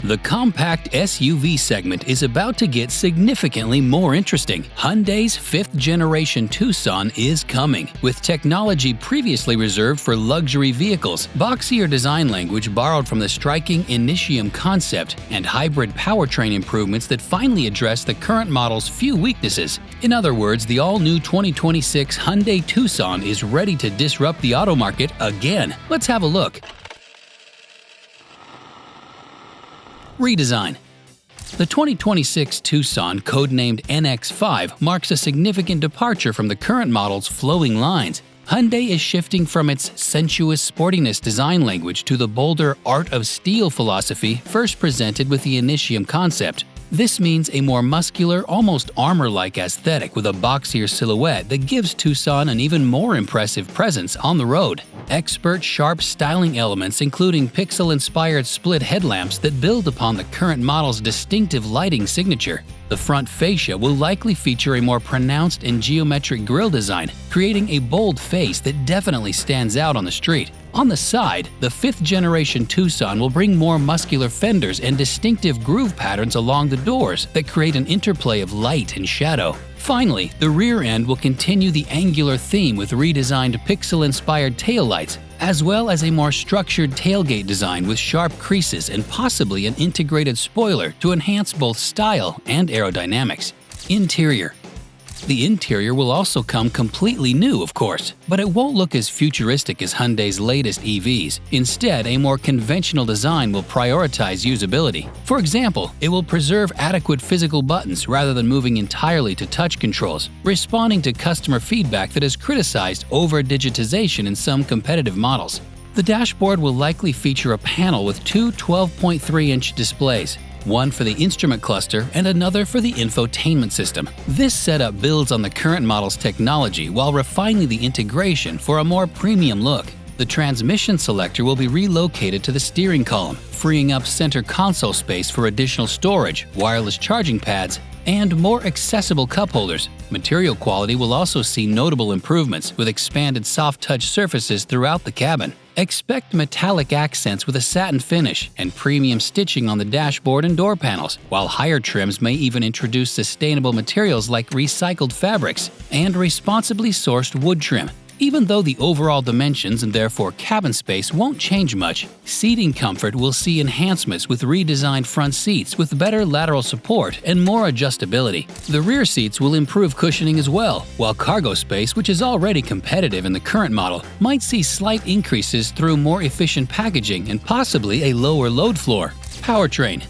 The compact SUV segment is about to get significantly more interesting. Hyundai's 5th-generation Tucson is coming, with technology previously reserved for luxury vehicles, boxier design language borrowed from the striking Initium concept, and hybrid powertrain improvements that finally address the current model's few weaknesses. In other words, the all-new 2026 Hyundai Tucson is ready to disrupt the auto market again. Let's have a look. Redesign. The 2026 Tucson, codenamed NX5, marks a significant departure from the current model's flowing lines. Hyundai is shifting from its sensuous sportiness design language to the bolder art of steel philosophy first presented with the Initium concept. This means a more muscular, almost armor-like aesthetic with a boxier silhouette that gives Tucson an even more impressive presence on the road. Expert sharp styling elements including pixel-inspired split headlamps that build upon the current model's distinctive lighting signature. The front fascia will likely feature a more pronounced and geometric grille design, creating a bold face that definitely stands out on the street. On the side, the 5th-generation Tucson will bring more muscular fenders and distinctive groove patterns along the doors that create an interplay of light and shadow. Finally, the rear end will continue the angular theme with redesigned pixel-inspired taillights, as well as a more structured tailgate design with sharp creases and possibly an integrated spoiler to enhance both style and aerodynamics. Interior. The interior will also come completely new, of course, but it won't look as futuristic as Hyundai's latest EVs. Instead, a more conventional design will prioritize usability. For example, it will preserve adequate physical buttons rather than moving entirely to touch controls, responding to customer feedback that has criticized over-digitization in some competitive models. The dashboard will likely feature a panel with two 12.3-inch displays, one for the instrument cluster and another for the infotainment system. This setup builds on the current model's technology while refining the integration for a more premium look. The transmission selector will be relocated to the steering column, freeing up center console space for additional storage, wireless charging pads, and more accessible cup holders. Material quality will also see notable improvements with expanded soft-touch surfaces throughout the cabin. Expect metallic accents with a satin finish and premium stitching on the dashboard and door panels, while higher trims may even introduce sustainable materials like recycled fabrics and responsibly sourced wood trim. Even though the overall dimensions and therefore cabin space won't change much, seating comfort will see enhancements with redesigned front seats with better lateral support and more adjustability. The rear seats will improve cushioning as well, while cargo space, which is already competitive in the current model, might see slight increases through more efficient packaging and possibly a lower load floor. Powertrain.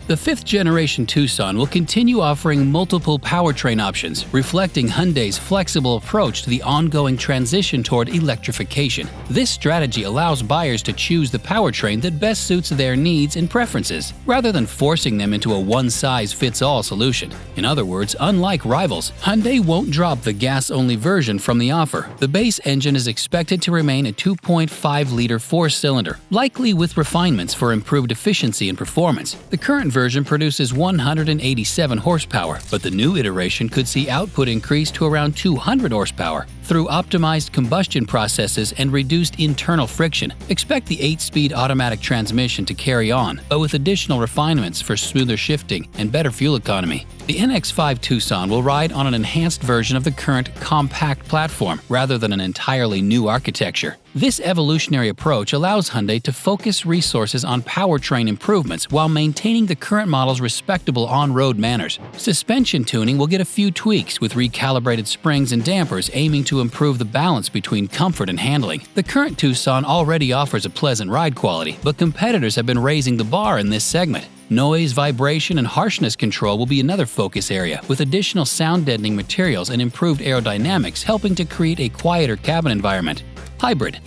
The 5th-generation Tucson will continue offering multiple powertrain options, reflecting Hyundai's flexible approach to the ongoing transition toward electrification. This strategy allows buyers to choose the powertrain that best suits their needs and preferences, rather than forcing them into a one-size-fits-all solution. In other words, unlike rivals, Hyundai won't drop the gas-only version from the offer. The base engine is expected to remain a 2.5-liter four-cylinder, likely with refinements for improved efficiency and performance. The current version produces 187 horsepower, but the new iteration could see output increase to around 200 horsepower through optimized combustion processes and reduced internal friction. Expect the 8-speed automatic transmission to carry on, but with additional refinements for smoother shifting and better fuel economy. The NX5 Tucson will ride on an enhanced version of the current compact platform rather than an entirely new architecture. This evolutionary approach allows Hyundai to focus resources on powertrain improvements while maintaining the current model's respectable on-road manners. Suspension tuning will get a few tweaks with recalibrated springs and dampers aiming to improve the balance between comfort and handling. The current Tucson already offers a pleasant ride quality, but competitors have been raising the bar in this segment. Noise, vibration, and harshness control will be another focus area, with additional sound-deadening materials and improved aerodynamics helping to create a quieter cabin environment. Hybrid.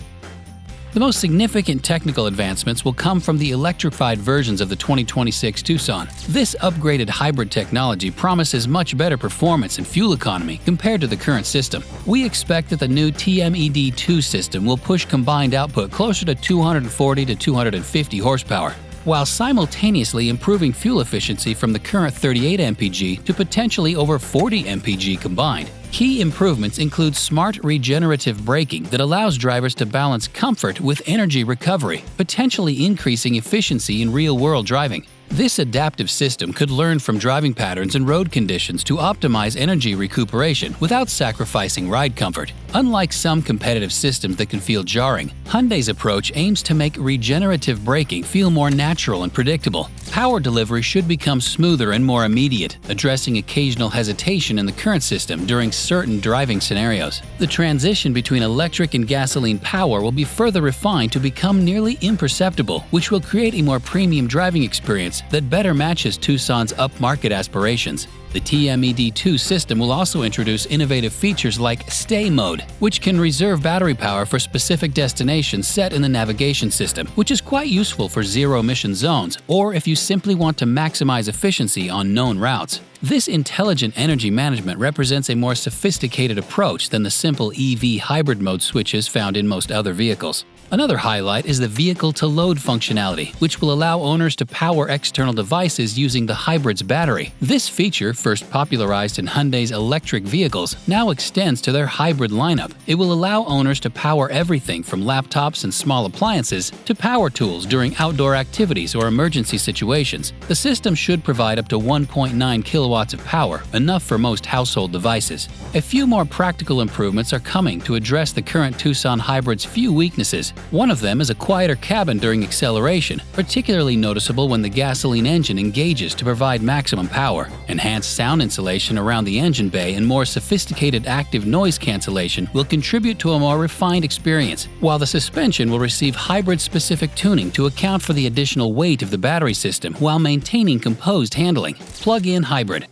The most significant technical advancements will come from the electrified versions of the 2026 Tucson. This upgraded hybrid technology promises much better performance and fuel economy compared to the current system. We expect that the new TMED2 system will push combined output closer to 240 to 250 horsepower, while simultaneously improving fuel efficiency from the current 38 mpg to potentially over 40 mpg combined. Key improvements include smart regenerative braking that allows drivers to balance comfort with energy recovery, potentially increasing efficiency in real-world driving. This adaptive system could learn from driving patterns and road conditions to optimize energy recuperation without sacrificing ride comfort. Unlike some competitive systems that can feel jarring, Hyundai's approach aims to make regenerative braking feel more natural and predictable. Power delivery should become smoother and more immediate, addressing occasional hesitation in the current system during certain driving scenarios. The transition between electric and gasoline power will be further refined to become nearly imperceptible, which will create a more premium driving experience that better matches Tucson's upmarket aspirations. The TMED2 system will also introduce innovative features like Stay Mode, which can reserve battery power for specific destinations set in the navigation system, which is quite useful for zero-emission zones or if you simply want to maximize efficiency on known routes. This intelligent energy management represents a more sophisticated approach than the simple EV hybrid mode switches found in most other vehicles. Another highlight is the vehicle-to-load functionality, which will allow owners to power external devices using the hybrid's battery. This feature, first popularized in Hyundai's electric vehicles, now extends to their hybrid lineup. It will allow owners to power everything from laptops and small appliances to power tools during outdoor activities or emergency situations. The system should provide up to 1.9 kilowatts of power, enough for most household devices. A few more practical improvements are coming to address the current Tucson hybrid's few weaknesses. One of them is a quieter cabin during acceleration, particularly noticeable when the gasoline engine engages to provide maximum power. Enhanced sound insulation around the engine bay and more sophisticated active noise cancellation will contribute to a more refined experience, while the suspension will receive hybrid-specific tuning to account for the additional weight of the battery system while maintaining composed handling. Plug-in hybrid.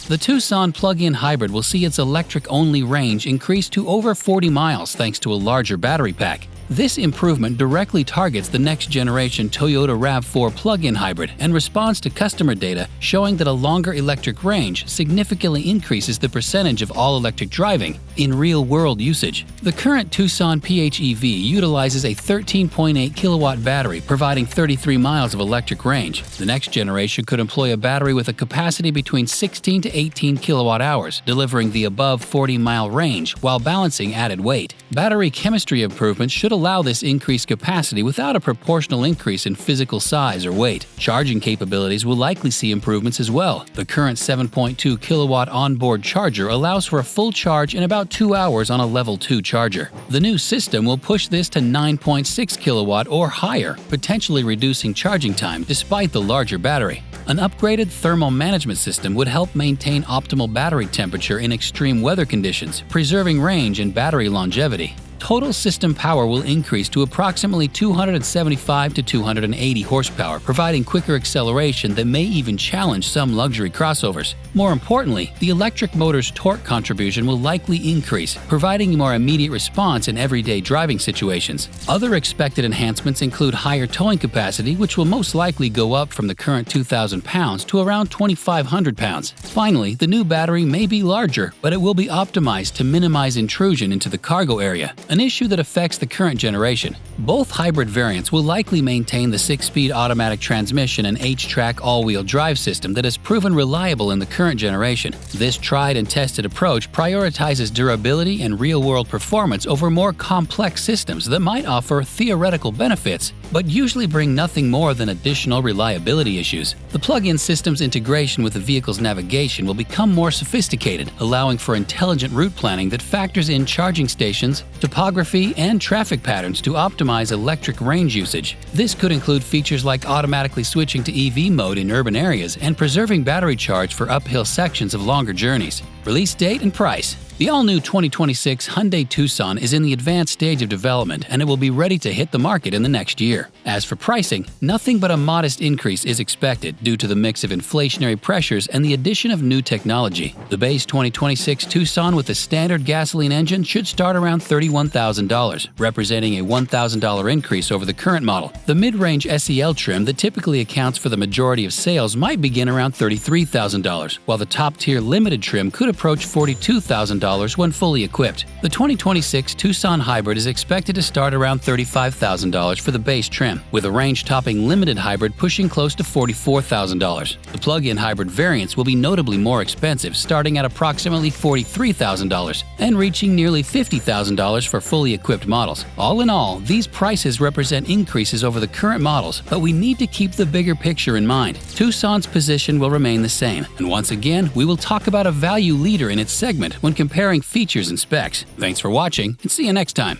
The Tucson plug-in hybrid will see its electric-only range increase to over 40 miles thanks to a larger battery pack. This improvement directly targets the next-generation Toyota RAV4 plug-in hybrid and responds to customer data showing that a longer electric range significantly increases the percentage of all-electric driving in real-world usage. The current Tucson PHEV utilizes a 13.8 kilowatt battery providing 33 miles of electric range. The next generation could employ a battery with a capacity between 16 to 18 kilowatt hours, delivering the above 40-mile range while balancing added weight. Battery chemistry improvements should allow this increased capacity without a proportional increase in physical size or weight. Charging capabilities will likely see improvements as well. The current 7.2 kilowatt onboard charger allows for a full charge in about 2 hours on a level 2 charger. The new system will push this to 9.6 kilowatt or higher, potentially reducing charging time despite the larger battery. An upgraded thermal management system would help maintain optimal battery temperature in extreme weather conditions, preserving range and battery longevity. Total system power will increase to approximately 275 to 280 horsepower, providing quicker acceleration that may even challenge some luxury crossovers. More importantly, the electric motor's torque contribution will likely increase, providing a more immediate response in everyday driving situations. Other expected enhancements include higher towing capacity, which will most likely go up from the current 2,000 pounds to around 2,500 pounds. Finally, the new battery may be larger, but it will be optimized to minimize intrusion into the cargo area, an issue that affects the current generation. Both hybrid variants will likely maintain the 6-speed automatic transmission and H-track all-wheel drive system that has proven reliable in the current generation. This tried and tested approach prioritizes durability and real-world performance over more complex systems that might offer theoretical benefits, but usually bring nothing more than additional reliability issues. The plug-in system's integration with the vehicle's navigation will become more sophisticated, allowing for intelligent route planning that factors in charging stations, topography, and traffic patterns to optimize electric range usage. This could include features like automatically switching to EV mode in urban areas and preserving battery charge for uphill sections of longer journeys. Release date and price. The all-new 2026 Hyundai Tucson is in the advanced stage of development and it will be ready to hit the market in the next year. As for pricing, nothing but a modest increase is expected due to the mix of inflationary pressures and the addition of new technology. The base 2026 Tucson with a standard gasoline engine should start around $31,000, representing a $1,000 increase over the current model. The mid-range SEL trim that typically accounts for the majority of sales might begin around $33,000, while the top-tier limited trim could approach $42,000 $50,000 when fully equipped. The 2026 Tucson Hybrid is expected to start around $35,000 for the base trim, with a range topping limited hybrid pushing close to $44,000. The plug-in hybrid variants will be notably more expensive, starting at approximately $43,000 and reaching nearly $50,000 for fully equipped models. All in all, these prices represent increases over the current models, but we need to keep the bigger picture in mind. Tucson's position will remain the same, and once again, we will talk about a value leader in its segment when comparing features and specs. Thanks for watching, and see you next time.